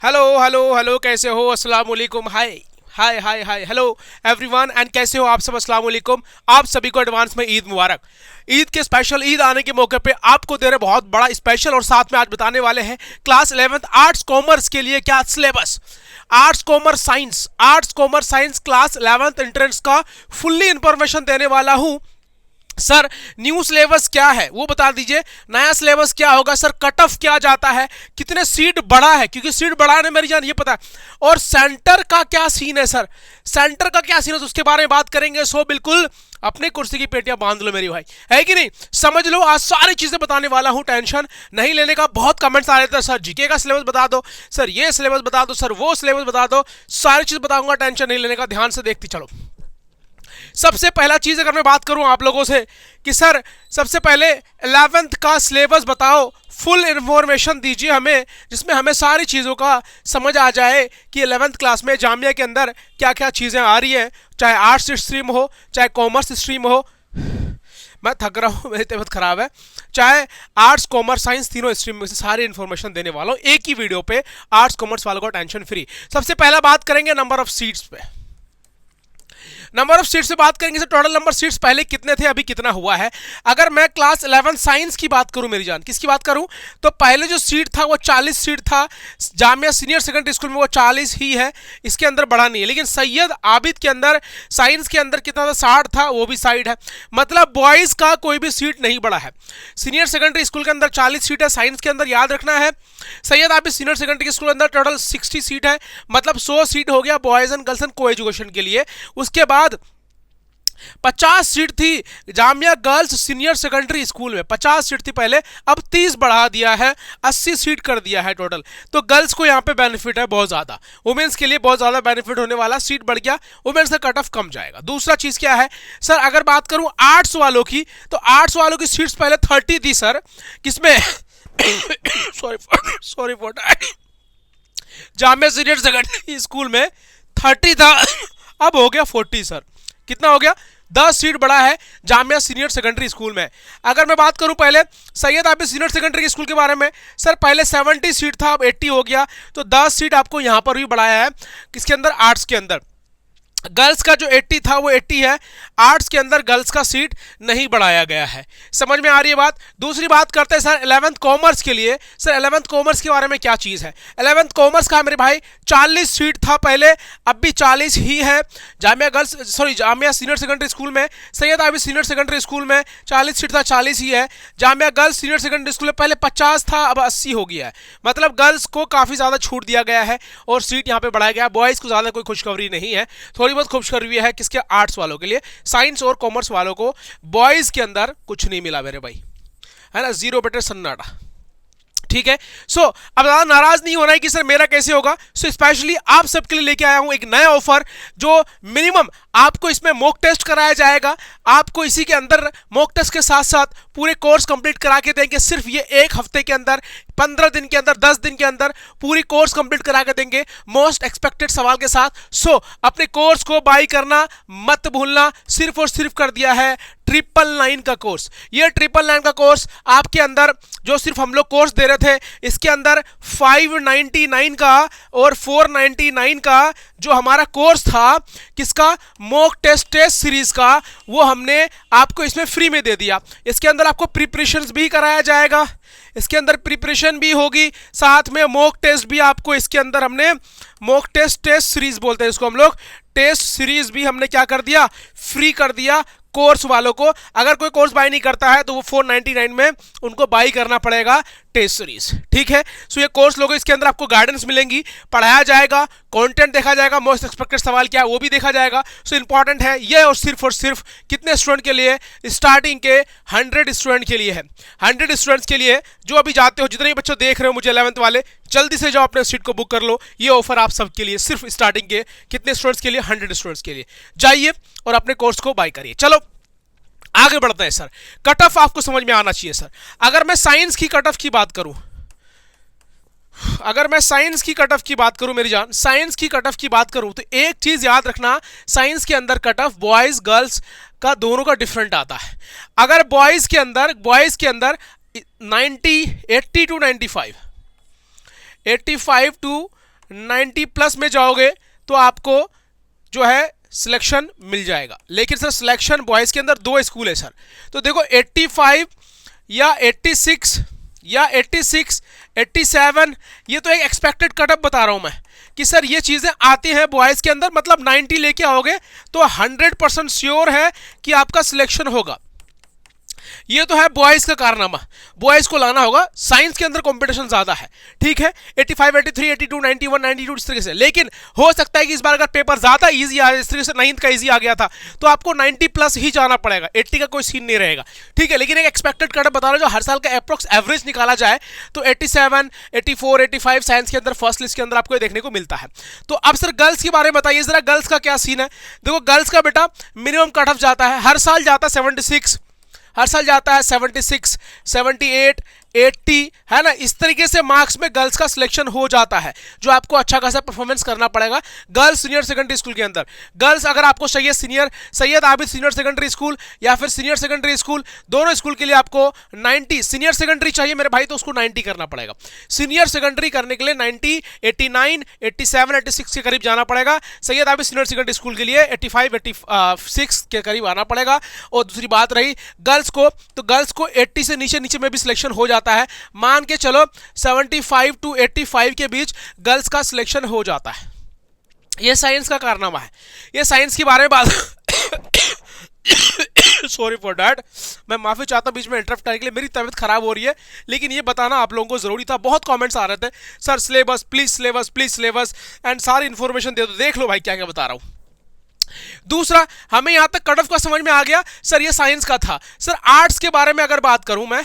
Hello hello hello, कैसे हो? अस्सलाम वालेकुम। हाय हाय हाय हाय, हेलो एवरीवन एंड कैसे हो आप सब? अस्सलाम वालेकुम। आप सभी को एडवांस में ईद मुबारक। ईद के स्पेशल ईद आने के मौके पे आपको दे रहे बहुत बड़ा स्पेशल, और साथ में आज बताने वाले हैं क्लास 11th आर्ट्स कॉमर्स के लिए क्या syllabus. Arts commerce science class 11th entrance का फुल्ली इंफॉर्मेशन देने वाला हूं। सर न्यू सिलेबस क्या है वो बता दीजिए, नया सिलेबस क्या होगा सर, कट ऑफ क्या जाता है, कितने सीट बढ़ा है, क्योंकि सीट बढ़ा है ना मेरी जान, ये पता है। और सेंटर का क्या सीन है सर, सेंटर का क्या सीन है तो उसके बारे में बात करेंगे। सो बिल्कुल अपने कुर्सी की पेटियां बांध लो मेरी भाई, है कि नहीं? समझ लो आज सारी चीजें बताने वाला हूं, टेंशन नहीं लेने का। बहुत कमेंट्स आ रहे थे सर जीके का सिलेबस बता दो, सर ये सिलेबस बता दो, सर वो सिलेबस बता दो, सारी चीज बताऊंगा, टेंशन नहीं लेने का, ध्यान से देखती चलो। सबसे पहला चीज अगर मैं बात करूं आप लोगों से कि सर सबसे पहले 11th का सिलेबस बताओ, फुल इंफॉर्मेशन दीजिए हमें, जिसमें हमें सारी चीज़ों का समझ आ जाए कि 11th क्लास में जामिया के अंदर क्या क्या चीज़ें आ रही हैं, चाहे आर्ट्स स्ट्रीम हो चाहे कॉमर्स स्ट्रीम हो। मैं थक रहा हूँ, मेरी तबीयत खराब है। चाहे आर्ट्स कॉमर्स साइंस तीनों स्ट्रीम में से सारी इन्फॉर्मेशन देने वाला हूँ एक ही वीडियो पे, आर्ट्स कॉमर्स वालों को टेंशन फ्री। सबसे पहला बात करेंगे नंबर ऑफ सीट्स पे। नंबर ऑफ सीट्स से बात करेंगे सर, टोटल नंबर सीट्स पहले कितने थे अभी कितना हुआ है। अगर मैं क्लास 11 साइंस की बात करूं मेरी जान, किसकी बात करूं, तो पहले जो सीट था वो 40 सीट था, जामिया सीनियर सेकेंडरी स्कूल में वो 40 ही है, इसके अंदर बढ़ा नहीं है। लेकिन सैयद आबिद के अंदर साइंस के अंदर कितना था, 60 था, वो भी साइड है, मतलब बॉयज़ का कोई भी सीट नहीं बढ़ा है। सीनियर सेकेंडरी स्कूल के अंदर 40 सीट है, साइंस के अंदर याद रखना है Syed Abid senior secondary school के अंदर टोटल 60 सीट है, मतलब 100 सीट हो गया बॉयज़ एंड गर्ल्स एंड को एजुकेशन के लिए। उसके बाद 50 सीट थी Jamia girls senior secondary school में, 50 सीट थी पहले, अब 30 बढ़ा दिया है, 80 सीट कर दिया है टोटल। तो गर्ल्स को यहाँ पे बेनिफिट है बहुत ज़्यादा, वुमेन्स के लिए बहुत ज़्यादा बेनिफिट होने वाला, सीट बढ़ गया, वुमेन्स का कट ऑफ कम जाएगा। दूसरा चीज़ क्या है सर, अगर बात करूँ आर्ट्स वालों की, तो आर्ट्स वालों की सीट्स पहले 30 थी सर, किसमें sorry for Jamia senior secondary school में 30 था, अब हो गया 40 सर। कितना हो गया, 10 सीट बढ़ा है जामिया सीनियर सेकेंडरी स्कूल में। अगर मैं बात करूं पहले Syed Abid senior secondary school के बारे में, सर पहले 70 सीट था, अब 80 हो गया, तो 10 सीट आपको यहां पर भी बढ़ाया है, किसके अंदर, आर्ट्स के अंदर। गर्ल्स का जो 80 था वो 80 है, आर्ट्स के अंदर गर्ल्स का सीट नहीं बढ़ाया गया है। समझ में आ रही है बात? दूसरी बात करते हैं सर 11th कॉमर्स के लिए। सर 11th कॉमर्स के बारे में क्या चीज़ है, 11th कॉमर्स का मेरे भाई 40 सीट था पहले, अब भी 40 ही है। जामिया सीनियर सेकेंडरी स्कूल में, Syed Abid senior secondary school में 40 सीट था, 40 ही है। Jamia girls senior secondary school में पहले 50 था, अब 80 हो गया है, मतलब गर्ल्स को काफ़ी ज़्यादा छूट दिया गया है और सीट यहाँ पे बढ़ाया गया है। बॉयज़ को ज़्यादा कोई खुशखबरी नहीं है, थोड़ी बहुत खुशखबरी है किसके, आर्ट्स वालों के लिए। साइंस और कॉमर्स वालों को बॉयज के अंदर कुछ नहीं मिला मेरे भाई, है ना, 0 बटे सन्नाटा, ठीक है। सो अब ज़्यादा नाराज नहीं होना है कि सर मेरा कैसे होगा। सो स्पेशली आप सबके लिए लेके आया हूं एक नया ऑफर, जो मिनिमम आपको इसमें मॉक टेस्ट कराया जाएगा, आपको इसी के अंदर मॉक टेस्ट के साथ साथ पूरे कोर्स कंप्लीट करा के देंगे, सिर्फ ये एक हफ्ते के अंदर, 15 दिन के अंदर, 10 दिन के अंदर पूरी कोर्स कंप्लीट करा के देंगे मोस्ट एक्सपेक्टेड सवाल के साथ। सो अपने कोर्स को बाई करना मत भूलना, सिर्फ और सिर्फ कर दिया है 999 का कोर्स। ये 999 का कोर्स आपके अंदर जो सिर्फ हम लोग कोर्स दे रहे थे, इसके अंदर 599 का और 499 का जो हमारा कोर्स था, किसका, मॉक टेस्ट सीरीज का, वो हमने आपको इसमें फ्री में दे दिया। इसके अंदर आपको प्रिपरेशंस भी कराया जाएगा, इसके अंदर प्रिपरेशन भी होगी, साथ में मॉक टेस्ट भी आपको इसके अंदर हमने मॉक टेस्ट सीरीज बोलते हैं इसको हम लोग, टेस्ट सीरीज भी हमने क्या कर दिया, फ्री कर दिया कोर्स वालों को। अगर कोई कोर्स बाय नहीं करता है तो वो 499 में उनको बाई करना पड़ेगा टेस्ट सीरीज, ठीक है। सो ये कोर्स लोगों, इसके अंदर आपको गाइडेंस मिलेंगी, पढ़ाया जाएगा, कंटेंट देखा जाएगा, मोस्ट एक्सपेक्टेड सवाल क्या है वो भी देखा जाएगा। सो इंपॉर्टेंट है ये, और सिर्फ कितने स्टूडेंट के लिए, स्टार्टिंग के 100 स्टूडेंट के लिए है, 100 स्टूडेंट्स के लिए जो अभी जाते हो, जितने भी बच्चे देख रहे हो मुझे 11th वाले, जल्दी से जाओ अपने सीट को बुक कर लो। ये ऑफर आप सबके लिए, सिर्फ स्टार्टिंग के कितने स्टूडेंट्स के लिए, 100 स्टूडेंट्स के लिए। जाइए और अपने कोर्स को बाय करिए। चलो आगे बढ़ते हैं सर, कट ऑफ आपको समझ में आना चाहिए सर। अगर मैं साइंस की कट ऑफ की बात करूं, अगर मैं साइंस की कट ऑफ की बात करूं मेरी जान, साइंस की कट ऑफ की बात करूं तो एक चीज याद रखना, साइंस के अंदर कट ऑफ बॉयज गर्ल्स का दोनों का डिफरेंट आता है। अगर बॉयज के अंदर 90 80 टू 95, 85 टू 90 प्लस में जाओगे तो आपको जो है सिलेक्शन मिल जाएगा। लेकिन सर सिलेक्शन बॉयज़ के अंदर दो स्कूल है सर, तो देखो 85 या 86 या 86 87, ये तो एक एक्सपेक्टेड कटअप बता रहा हूं मैं कि सर ये चीज़ें आती हैं बॉयज़ के अंदर, मतलब 90 लेके आओगे तो 100% श्योर है कि आपका सिलेक्शन होगा। ये तो है बॉयज़ का कारनामा, बॉयज़ को लाना होगा। साइंस के अंदर कंपटीशन ज़्यादा है, ठीक है, 85 83 82 91 92 इस तरीके से। लेकिन हो सकता है कि इस बार अगर पेपर ज़्यादा इजी आ, इस तरीके से 9th का इजी आ गया था तो आपको 90 प्लस ही जाना पड़ेगा, 80 का कोई सीन नहीं रहेगा, ठीक है। लेकिन एक एक्सपेक्टेड कट बता रहा हूं, जो हर साल का अप्रोक्स एवरेज निकाला जाए तो 87 84 85 साइंस के अंदर फर्स्ट लिस्ट के अंदर आपको देखने को मिलता है। तो अब सर गर्ल्स के बारे में बताइए जरा, गर्ल्स का क्या सीन है। देखो गर्ल्स का बेटा मिनिमम कट ऑफ जाता है, हर साल जाता है 76, हर साल जाता है 76 78 80, है ना। इस तरीके से मार्क्स में गर्ल्स का सिलेक्शन हो जाता है, जो आपको अच्छा खासा परफॉर्मेंस करना पड़ेगा गर्ल्स सीनियर सेकेंडरी स्कूल के अंदर। गर्ल्स अगर आपको चाहिए Syed Abid senior secondary school या फिर सीनियर सेकेंडरी स्कूल, दोनों स्कूल के लिए आपको 90, सीनियर सेकेंडरी चाहिए मेरे भाई तो उसको 90 करना पड़ेगा। सीनियर सेकेंडरी करने के लिए 90 89 87 86 के करीब जाना पड़ेगा। Syed Abid senior secondary school के लिए 85 86 के करीब आना पड़ेगा। और दूसरी बात रही गर्ल्स को, तो गर्ल्स को 80 से नीचे नीचे में भी सिलेक्शन हो जाता है। मान के चलो 75 to 85 के बीच गर्ल्स का सिलेक्शन हो जाता है। ये साइंस का कारनामा है। ये साइंस के बारे में बात सॉरी फॉर डैट, मैं माफी चाहता हूं बीच में इंटरप्ट करने के लिए, मेरी तबीयत खराब हो रही है, लेकिन ये बताना आप लोगों को जरूरी था। बहुत कमेंट्स आ रहे थे sir syllabus please, syllabus please, syllabus and सारी इंफॉर्मेशन दे दो। देख लो भाई क्या क्या बता रहा हूं। दूसरा, हमें यहां तक कट ऑफ का समझ में आ गया सर, ये साइंस का था। सर आर्ट्स के बारे में अगर बात करूं मैं,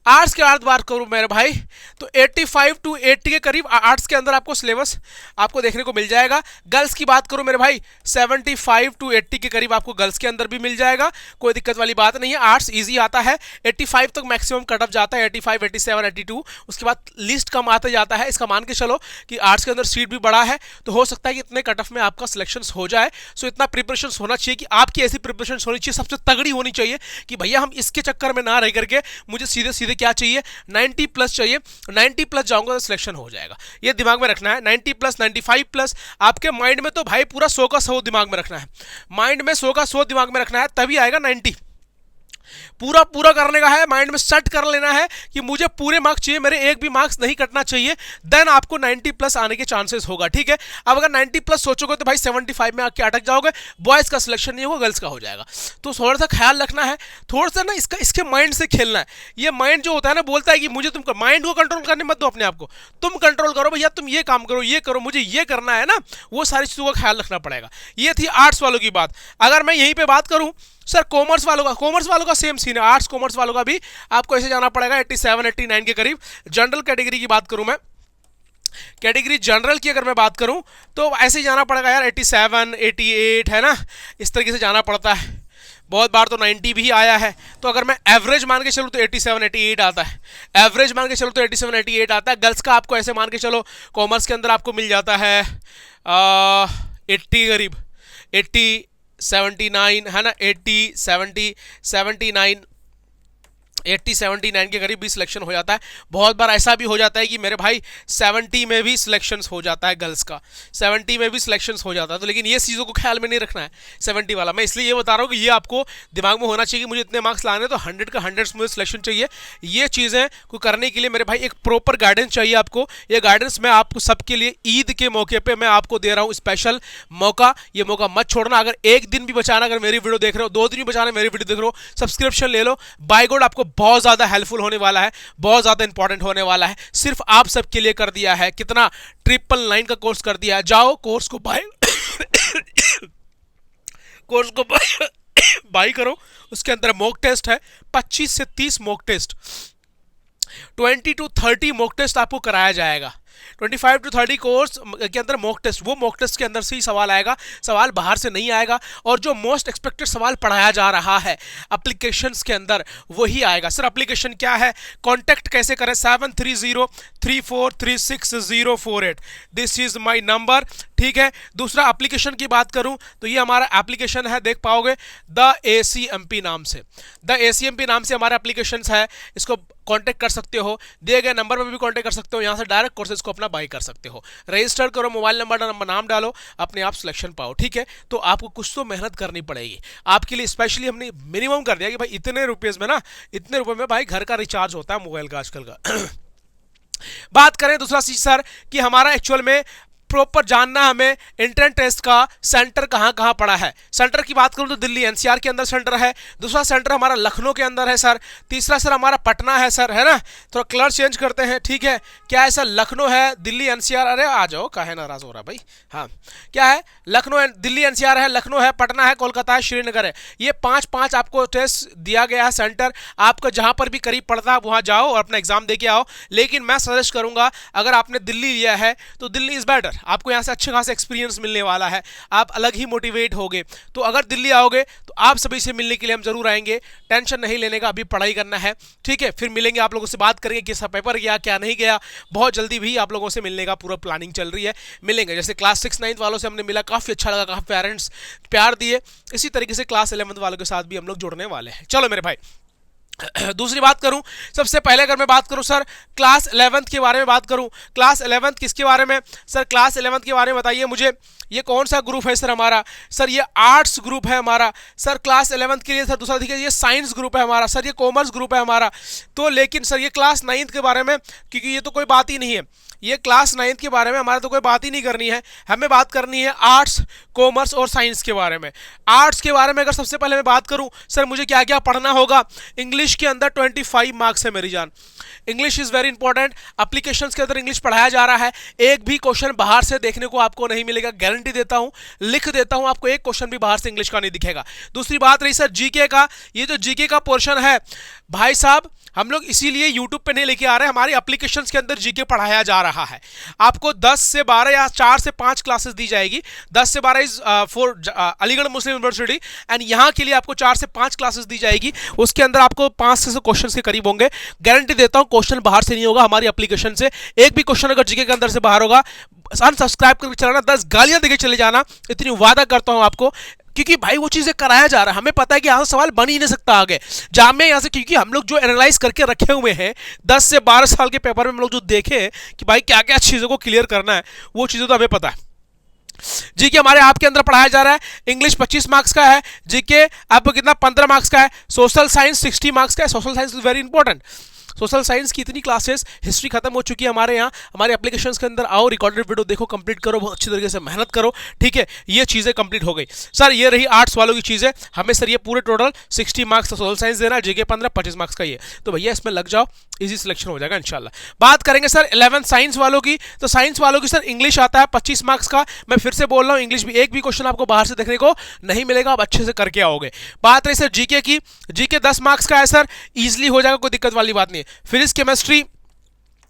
आर्ट्स के बात करूं मेरे भाई तो 85 to 80 के करीब आर्ट्स के अंदर आपको सिलेबस आपको देखने को मिल जाएगा। गर्ल्स की बात करूं मेरे भाई 75 to 80 के करीब आपको गर्ल्स के अंदर भी मिल जाएगा, कोई दिक्कत वाली बात नहीं है। आर्ट्स इजी आता है, 85 तक मैक्सिमम कट ऑफ जाता है, 85 87 82, उसके बाद लिस्ट कम आते जाता है। इसका मान के चलो कि आर्ट्स के अंदर सीट भी बड़ा है, तो हो सकता है कि इतने कट ऑफ में आपका सिलेक्शन हो जाए। सो इतना प्रिपरेशन होना चाहिए कि आपकी ऐसी प्रिपरेशन होनी चाहिए, सबसे तगड़ी होनी चाहिए कि भैया हम इसके चक्कर में ना रह करके मुझे सीधे सीधे क्या चाहिए 90 प्लस चाहिए, 90 प्लस जाऊंगा तो सिलेक्शन हो जाएगा। ये दिमाग में रखना है, 90 प्लस 95 प्लस आपके माइंड में तो भाई पूरा 100 का 100 दिमाग में रखना है, माइंड में 100 का 100 दिमाग में रखना है, तभी आएगा 90। पूरा पूरा करने का है, माइंड में सेट कर लेना है कि मुझे पूरे मार्क्स चाहिए, मेरे एक भी मार्क्स नहीं कटना चाहिए, देन आपको 90 प्लस आने के चांसेस होगा, ठीक है। अब अगर 90 प्लस सोचोगे तो भाई 75 में आके अटक जाओगे, बॉयज का सिलेक्शन नहीं होगा, गर्ल्स का हो जाएगा। तो थोड़ा सा ख्याल रखना है, थोड़ा सा ना इसके माइंड से खेलना है। ये माइंड जो होता है ना बोलता है कि मुझे तुम माइंड को कंट्रोल करने मत दो, अपने आप को तुम कंट्रोल करो भैया, तुम ये काम करो, ये करो, मुझे ये करना है ना, वो सारी चीज़ों का ख्याल रखना पड़ेगा। ये थी आर्ट्स वालों की बात। अगर मैं यहीं पे बात करूं सर कॉमर्स वालों का सेम सीन है। आर्ट्स कॉमर्स वालों का भी आपको ऐसे जाना पड़ेगा 87 89 के करीब। जनरल कैटेगरी की बात करूं मैं, कैटेगरी जनरल की अगर मैं बात करूं तो ऐसे ही जाना पड़ेगा यार 87 88, है ना, इस तरीके से जाना पड़ता है। बहुत बार तो 90 भी आया है। तो अगर मैं एवरेज मान के चलूँ तो 87 88 आता है, एवरेज मान के चलूँ तो 87 88 आता है। गर्ल्स का आपको ऐसे मान के चलो कॉमर्स के अंदर आपको मिल जाता है 80 करीब, 80 79, है ना, 80 70 79 80 79 के करीब भी सिलेक्शन हो जाता है। बहुत बार ऐसा भी हो जाता है कि मेरे भाई 70 में भी सिलेक्शन हो जाता है, गर्ल्स का 70 में भी सिलेक्शन हो जाता है। तो लेकिन ये चीज़ों को ख्याल में नहीं रखना है 70 वाला। मैं इसलिए ये बता रहा हूँ कि ये आपको दिमाग में होना चाहिए कि मुझे इतने मार्क्स लाने, तो 100 का 100 मुझे सिलेक्शन चाहिए। ये चीज़ें को करने के लिए मेरे भाई एक प्रॉपर गाइडेंस चाहिए आपको। ये गाइडेंस मैं आपको सबके लिए ईद के मौके पर मैं आपको दे रहा हूँ स्पेशल मौका। ये मौका मत छोड़ना। अगर एक दिन भी बचाना, अगर मेरी वीडियो देख रहे हो, 2 दिन भी बचाना मेरी वीडियो देख रहे हो, सब्सक्रिप्शन ले लो। बाय गॉड आपको बहुत ज़्यादा हेल्पफुल होने वाला है, बहुत ज़्यादा इंपॉर्टेंट होने वाला है। सिर्फ आप सबके लिए कर दिया है, कितना 999 का कोर्स कर दिया है। जाओ कोर्स को बाय करो। उसके अंदर मॉक टेस्ट है, 25 से 30 mock test, 20 to 30 mock test आपको कराया जाएगा। 25 to 30 कोर्स के अंदर मॉक टेस्ट, वो मॉक टेस्ट के अंदर से ही सवाल आएगा, सवाल बाहर से नहीं आएगा। और जो मोस्ट एक्सपेक्टेड सवाल पढ़ाया जा रहा है एप्लीकेशंस के अंदर वही आएगा। सर एप्लीकेशन क्या है, कॉन्टैक्ट कैसे करें, 7303436048, दिस इज माय नंबर, ठीक है। दूसरा एप्लीकेशन की बात करूं तो ये हमारा एप्लीकेशन है, देख पाओगे द ACMP नाम से, द ACMP नाम से हमारा एप्लीकेशन है। इसको कांटेक्ट कर सकते हो, दिए गए नंबर पर भी कांटेक्ट कर सकते हो, यहाँ से डायरेक्ट कोर्सेज को अपना बाय कर सकते हो। रजिस्टर करो, मोबाइल नंबर नाम डालो, अपने आप सिलेक्शन पाओ, ठीक है। तो आपको कुछ तो मेहनत करनी पड़ेगी आपके लिए। स्पेशली हमने मिनिमम कर दिया कि भाई इतने रुपीज़ में ना, इतने रुपए में भाई घर का रिचार्ज होता है मोबाइल का आजकल का। बात करें दूसरा चीज सर कि हमारा एक्चुअल में प्रॉपर जानना हमें एंट्रेंस टेस्ट का सेंटर कहाँ कहाँ पड़ा है। सेंटर की बात करूँ तो दिल्ली एनसीआर के अंदर सेंटर है, दूसरा सेंटर हमारा लखनऊ के अंदर है सर, तीसरा सर हमारा पटना है सर, है ना। थोड़ा कलर चेंज करते हैं, ठीक है। क्या है सर, लखनऊ है, दिल्ली एनसीआर, अरे आ जाओ, काहे नाराज हो रहा भाई। हाँ, क्या है, लखनऊ दिल्ली एनसीआर है, लखनऊ है, पटना है, कोलकाता है, श्रीनगर है। ये 5 आपको टेस्ट दिया गया है सेंटर। आपको जहाँ पर भी करीब पड़ता है वहाँ जाओ और अपना एग्जाम दे के आओ। लेकिन मैं सजेस्ट करूँगा अगर आपने दिल्ली लिया है तो दिल्ली इज़ बेटर, आपको यहाँ से अच्छे खासा एक्सपीरियंस मिलने वाला है, आप अलग ही मोटिवेट होगे। तो अगर दिल्ली आओगे तो आप सभी से मिलने के लिए हम जरूर आएंगे, टेंशन नहीं लेने का, अभी पढ़ाई करना है, ठीक है। फिर मिलेंगे, आप लोगों से बात करेंगे कैसा पेपर गया क्या नहीं गया। बहुत जल्दी भी आप लोगों से मिलने का पूरा प्लानिंग चल रही है, मिलेंगे। जैसे क्लास 6 9 वालों से हमने मिला, काफ़ी अच्छा लगा, काफ़ी पेरेंट्स प्यार दिए, इसी तरीके से क्लास 11 वालों के साथ भी हम लोग जुड़ने वाले हैं। चलो मेरे भाई, दूसरी बात करूं, सबसे पहले अगर मैं बात करूं सर क्लास 11th के बारे में बात करूं, क्लास 11th किसके बारे में सर, क्लास 11th के बारे में बताइए मुझे। ये कौन सा ग्रुप है सर हमारा, सर ये आर्ट्स ग्रुप है हमारा सर क्लास 11th के लिए। सर दूसरा देखिए, ये साइंस ग्रुप है हमारा सर, ये कॉमर्स ग्रुप है हमारा। तो लेकिन सर ये क्लास 9th के बारे में, क्योंकि ये तो कोई बात ही नहीं है, ये क्लास 9th के बारे में हमारा तो कोई बात ही नहीं करनी है, हमें बात करनी है आर्ट्स, कॉमर्स और साइंस के बारे में। आर्ट्स के बारे में अगर सबसे पहले मैं बात करूं सर, मुझे क्या क्या पढ़ना होगा। इंग्लिश के अंदर 25 मार्क्स है मेरी जान, English is very important. Applications के अंदर इंग्लिश पढ़ाया जा रहा है, एक भी क्वेश्चन बाहर से देखने को आपको नहीं मिलेगा, गारंटी देता हूं, लिख देता हूं, आपको एक क्वेश्चन भी बाहर से इंग्लिश का नहीं दिखेगा। दूसरी बात रही सर जीके का, ये जो जीके का पोर्शन है भाई साहब, हम लोग इसीलिए यूट्यूब पे नहीं लेके आ रहे हैं, हमारी एप्लीकेशंस के अंदर जीके पढ़ाया जा रहा है। आपको 10 से 12 या 4 से 5 क्लासेस दी जाएगी। 10 से 12 is for Aligarh Muslim university, and यहाँ के लिए आपको 4 से 5 क्लासेस दी जाएगी। उसके अंदर आपको 5 से क्वेश्चन के करीब होंगे, गारंटी देता हूँ क्वेश्चन बाहर से नहीं होगा हमारी एप्लीकेशन से। एक भी क्वेश्चन अगर जीके के अंदर से बाहर होगा, अनसब्सक्राइब करके चलाना, 10 गालियां देके चले जाना, इतनी वादा करता हूं आपको, क्योंकि भाई वो चीजें कराया जा रहा है, हमें पता है कि यहाँ से सवाल बन ही नहीं सकता आगे जामिया यहाँ से, क्योंकि हम लोग जो एनालाइज करके रखे हुए हैं 10 से 12 साल के पेपर में हम लोग जो देखे कि भाई क्या क्या चीज़ों को क्लियर करना है, वो चीज़ें तो हमें पता है। जीके हमारे आपके अंदर पढ़ाया जा रहा है, इंग्लिश 25 मार्क्स का है, जीके आपको कितना 15 मार्क्स का है, सोशल साइंस 60 मार्क्स का है। Social science is very important, social science की इतनी क्लासेस, हिस्ट्री खत्म हो चुकी है हमारे यहाँ, हमारे एप्लीकेशंस के अंदर आओ, रिकॉर्डेड वीडियो देखो, कंप्लीट करो, बहुत अच्छी तरीके से मेहनत करो, ठीक है। ये चीज़ें कंप्लीट हो गई सर। ये रही आर्ट्स वालों की चीज़ें, हमें सर ये पूरे टोटल 60 मार्क्स का सोशल साइंस देना है, जीके 15, 25 मार्क्स का ये, तो भैया इसमें लग जाओ, इजी सिलेक्शन हो जाएगा इंशाल्लाह। बात करेंगे सर 11th साइंस वालों की, तो साइंस वालों की सर इंग्लिश आता है 25 मार्क्स का। मैं फिर से बोल रहा हूँ, इंग्लिश भी एक भी क्वेश्चन आपको बाहर से देखने को नहीं मिलेगा, आप अच्छे से करके आओगे। बात रही सर जीके की, जीके 10 मार्क्स का है सर, ईजिली हो जाएगा, कोई दिक्कत वाली बात नहीं है। फिजिक्स, केमिस्ट्री,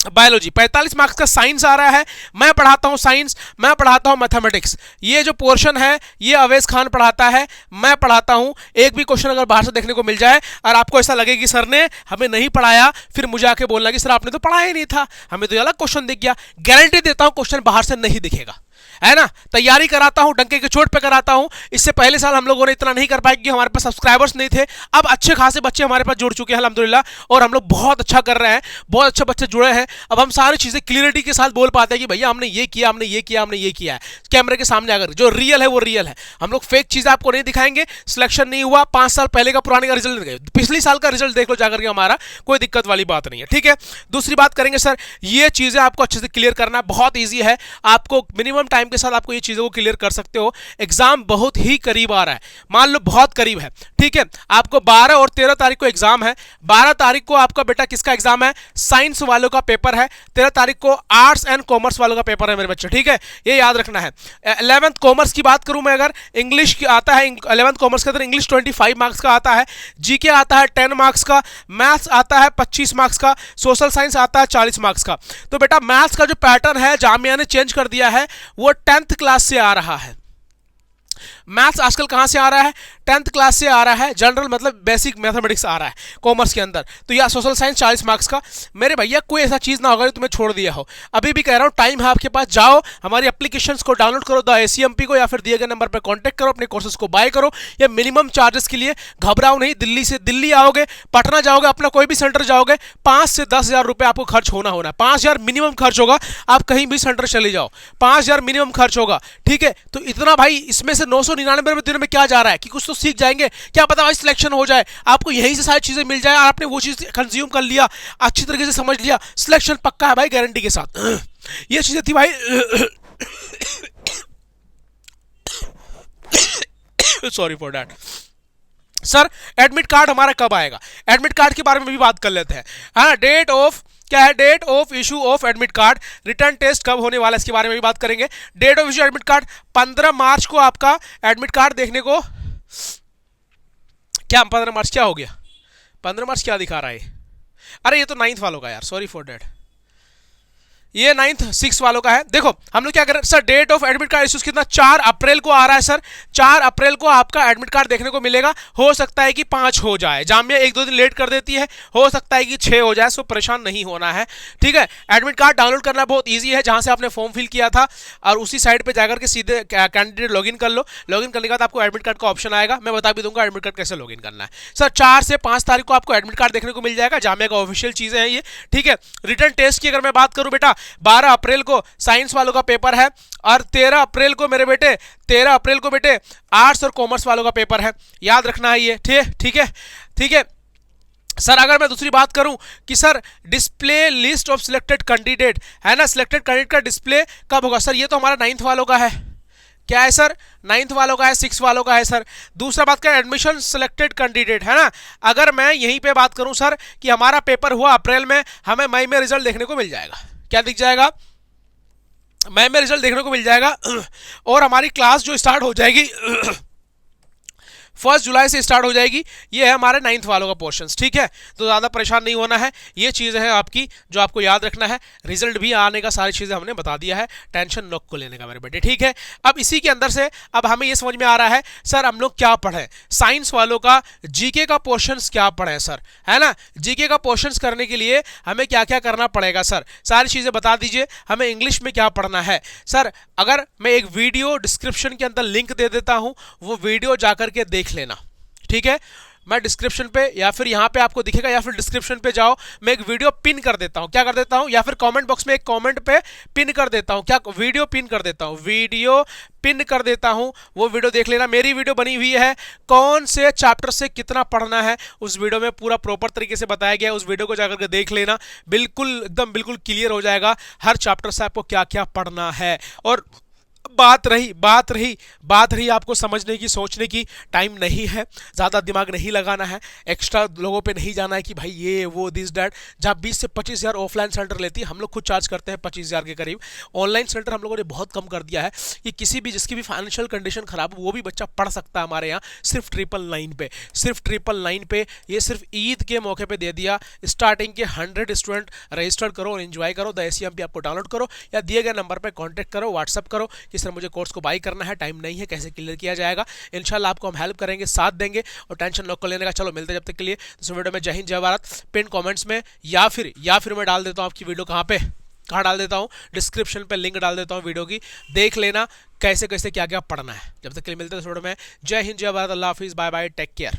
बायोलॉजी 45 मार्क्स का साइंस आ रहा है, मैं पढ़ाता हूं साइंस, मैं पढ़ाता हूं मैथमेटिक्स। ये जो पोर्शन है ये अवैस खान पढ़ाता है, मैं पढ़ाता हूं। एक भी क्वेश्चन अगर बाहर से देखने को मिल जाए और आपको ऐसा लगे कि सर ने हमें नहीं पढ़ाया, फिर मुझे आके बोलना कि सर आपने तो पढ़ाया ही नहीं था, हमें तो अलग क्वेश्चन दिख गया। गारंटी देता हूं क्वेश्चन बाहर से नहीं दिखेगा, है ना। तैयारी कराता हूं, डंके की चोट पे कराता हूं। इससे पहले साल हम लोगों ने इतना नहीं कर पाए क्योंकि हमारे पास सब्सक्राइबर्स नहीं थे, अब अच्छे खासे बच्चे हमारे पास जुड़ चुके हैं अल्हम्दुलिल्लाह, और हम लोग बहुत अच्छा कर रहे हैं, बहुत अच्छे बच्चे जुड़े हैं। अब हम सारी चीज़ें क्लियरिटी के साथ बोल पाते हैं कि भैया हमने ये किया, हमने ये किया, हमने ये किया है, कैमरे के सामने आकर जो रियल है वो रियल है। हम लोग फेक चीज़ें आपको नहीं दिखाएंगे। सिलेक्शन नहीं हुआ, 5 साल पहले का पुराने का रिजल्ट दिखाएंगे, पिछले साल का रिजल्ट देख लो जाकर के, हमारा कोई दिक्कत वाली बात नहीं है, ठीक है। दूसरी बात करेंगे सर, ये चीज़ें आपको अच्छे से क्लियर करना बहुत ईजी है, आपको मिनिमम टाइम के साथ आपको ये चीज़ों को क्लियर कर सकते हो। एग्जाम बहुत ही करीब आ रहा है, मान लो बहुत करीब है, ठीक है। आपको 12 और 13 तारीख को एग्जाम है। 12 तारीख को आपका बेटा किसका एग्जाम है, साइंस वालों का पेपर है। 13 तारीख को आर्ट्स एंड कॉमर्स वालों का पेपर है मेरे बच्चे, ठीक है, ये याद रखना है। 11th कॉमर्स की बात करूं मैं, अगर इंग्लिश आता है 11th कॉमर्स के अंदर इंग्लिश 25 मार्क्स का आता है, जीके आता है 10 मार्क्स का, मैथ्स आता है 25 मार्क्स का, सोशल साइंस आता है 40 मार्क्स का। तो बेटा मैथ्स का जो पैटर्न है जामिया ने चेंज कर दिया है, वो 10th क्लास से आ रहा है। मैथ्स आजकल कहाँ से आ रहा है, 10th क्लास से आ रहा है, जनरल मतलब बेसिक मैथमेटिक्स आ रहा है कॉमर्स के अंदर। तो या सोशल साइंस 40 मार्क्स का। मेरे भैया कोई ऐसा चीज़ ना होगा जो तुम्हें छोड़ दिया हो। अभी भी कह रहा हूँ, टाइम है आपके पास, जाओ हमारी एप्लीकेशंस को डाउनलोड करो द ACMP को, या फिर दिए गए नंबर पर कॉन्टैक्ट करो, अपने कोर्सेज को बाय करो। या मिनिमम चार्जेस के लिए घबराओ नहीं, दिल्ली से दिल्ली आओगे, पटना जाओगे, अपना कोई भी सेंटर जाओगे, 5 से 10 हज़ार रुपये आपको खर्च होना है। 5 हज़ार मिनिमम खर्च होगा, आप कहीं भी सेंटर चले जाओ, 5 हज़ार मिनिमम खर्च होगा, ठीक है। तो इतना भाई, इसमें से 999 दिनों में क्या जा रहा है कि कुछ तो सीख जाएंगे, क्या पता भाई सिलेक्शन हो जाए, आपको यहीं से सारी चीजें मिल जाए, और आपने वो चीज कंज्यूम कर लिया, अच्छी तरीके से समझ लिया, सिलेक्शन पक्का है भाई, गारंटी के साथ। ये चीजें थी भाई। Sorry for that. Sir admit card हमारा कब आएगा, एडमिट कार्ड के बारे में भी बात कर लेते हैं। हाँ, डेट ऑफ क्या है, date of issue of admit card, return test कब होने वाला है इसके बारे में भी बात करेंगे। Date of issue admit card 15 मार्च को आपका एडमिट कार्ड देखने को, क्या 15 मार्च क्या हो गया, 15 मार्च क्या दिखा रहा है, अरे ये तो 9th वालों का यार, सॉरी फॉर डेट, ये 9th 6 वालों का है। देखो हम लोग क्या कर रहे हैं sir, date of admit card issues कितना, 4 अप्रैल को आ रहा है सर, 4 अप्रैल को आपका एडमिट कार्ड देखने को मिलेगा। हो सकता है कि 5 हो जाए, जामिया 1-2 दिन लेट कर देती है, हो सकता है कि 6 हो जाए, सो परेशान नहीं होना है, ठीक है। एडमिट कार्ड डाउनलोड करना बहुत ईजी है, जहां से आपने फॉर्म फिल किया था, और उसी साइट पर जाकर के सीधे कैंडिडेट लॉगिन कर लो। लॉगिन करने के बाद आपको एडमिट कार्ड का ऑप्शन आएगा, मैं बता भी दूंगा एडमिट कार्ड कैसे लॉगिन करना है। सर 4 से 5 तारीख को आपको एडमिट कार्ड देखने को मिल जाएगा, जामिया का ऑफिशियल चीजें हैं ये, ठीक है। रिटर्न टेस्ट की अगर मैं बात करूं बेटा, 12 अप्रैल को साइंस वालों का पेपर है, और 13 अप्रैल को मेरे बेटे, 13 अप्रैल को बेटे आर्ट्स और कॉमर्स वालों का पेपर है, याद रखना है ये, ठीक है, ठीक है। सर अगर मैं दूसरी बात करूं कि sir display list of selected candidate है ना, सिलेक्टेड कैंडिडेट का डिस्प्ले कब होगा, सर ये तो हमारा 9th वालों का है, क्या है सर, 9th वालों का है, 6 वालों का है सर। दूसरा बात करें एडमिशन सिलेक्टेड कैंडिडेट है ना, अगर मैं यहीं पे बात करूं सर कि हमारा पेपर हुआ अप्रैल में, हमें मई में रिजल्ट देखने को मिल जाएगा, क्या दिख जाएगा, मई में रिजल्ट देखने को मिल जाएगा, और हमारी क्लास जो स्टार्ट हो जाएगी 1 जुलाई से स्टार्ट हो जाएगी। ये है हमारे 9th वालों का पोर्शन, ठीक है। तो ज़्यादा परेशान नहीं होना है, ये चीज़ है आपकी जो आपको याद रखना है। रिजल्ट भी आने का सारी चीज़ें हमने बता दिया है, टेंशन नॉक को लेने का मेरे बेटे, ठीक है। अब इसी के अंदर से अब हमें ये समझ में आ रहा है सर हम लोग क्या पढ़ें, साइंस वालों का जीके का पोर्शन क्या पढ़ें सर, है ना। जीके का पोर्शन करने के लिए हमें क्या क्या करना पड़ेगा सर, सारी चीज़ें बता दीजिए। हमें इंग्लिश में क्या पढ़ना है सर, अगर मैं एक वीडियो डिस्क्रिप्शन के अंदर लिंक दे देता हूं, वो वीडियो जाकर के देख लेना, ठीक है। मैं डिस्क्रिप्शन पे या फिर यहाँ पे आपको दिखेगा, या फिर डिस्क्रिप्शन पे जाओ, मैं एक वीडियो पिन कर देता हूँ, क्या कर देता हूँ, या फिर कमेंट बॉक्स में एक कमेंट पे पिन कर देता हूँ, क्या वीडियो पिन कर देता हूँ, वीडियो पिन कर देता हूँ, वो वीडियो देख लेना। मेरी वीडियो बनी हुई है, कौन से चैप्टर से कितना पढ़ना है उस वीडियो में पूरा प्रॉपर तरीके से बताया गया है, उस वीडियो को जाकर के देख लेना, बिल्कुल एकदम बिल्कुल क्लियर हो जाएगा हर चैप्टर से आपको क्या क्या पढ़ना है। और बात रही आपको समझने की, सोचने की, टाइम नहीं है, ज़्यादा दिमाग नहीं लगाना है, एक्स्ट्रा लोगों पे नहीं जाना है कि भाई ये वो दिस डैट। जहाँ 20 से 25 हज़ार ऑफलाइन सेंटर लेती है, हम लोग खुद चार्ज करते हैं 25 हज़ार के करीब। ऑनलाइन सेंटर हम लोगों ने बहुत कम कर दिया है कि किसी भी जिसकी भी फाइनेंशियल कंडीशन खराब हो वो भी बच्चा पढ़ सकता है हमारे यहाँ, सिर्फ 999 पे। ये सिर्फ ईद के मौके पर दे दिया। स्टार्टिंग के 100 स्टूडेंट रजिस्टर करो और एंजॉय करो, द ACMP आपको डाउनलोड करो, या दिए गए नंबर पर कॉन्टैक्ट करो, व्हाट्सअप करो कि सर मुझे कोर्स को बाई करना है, टाइम नहीं है, कैसे क्लियर किया जाएगा। इंशाल्लाह आपको हम हेल्प करेंगे, साथ देंगे, और टेंशन नॉक कर लेने का। चलो मिलते हैं जब तक के लिए इस वीडियो में। जय हिंद जय भारत। पिन कमेंट्स में या फिर मैं डाल देता हूँ आपकी वीडियो कहाँ डाल देता हूँ, डिस्क्रिप्शन पे लिंक डाल देता हूँ वीडियो की, देख लेना कैसे कैसे क्या क्या पढ़ना है। जब तक के लिए मिलते हैं इस वीडियो में। जय हिंद जय भारत, अल्लाह हाफिज़, बाय बाय, टेक केयर।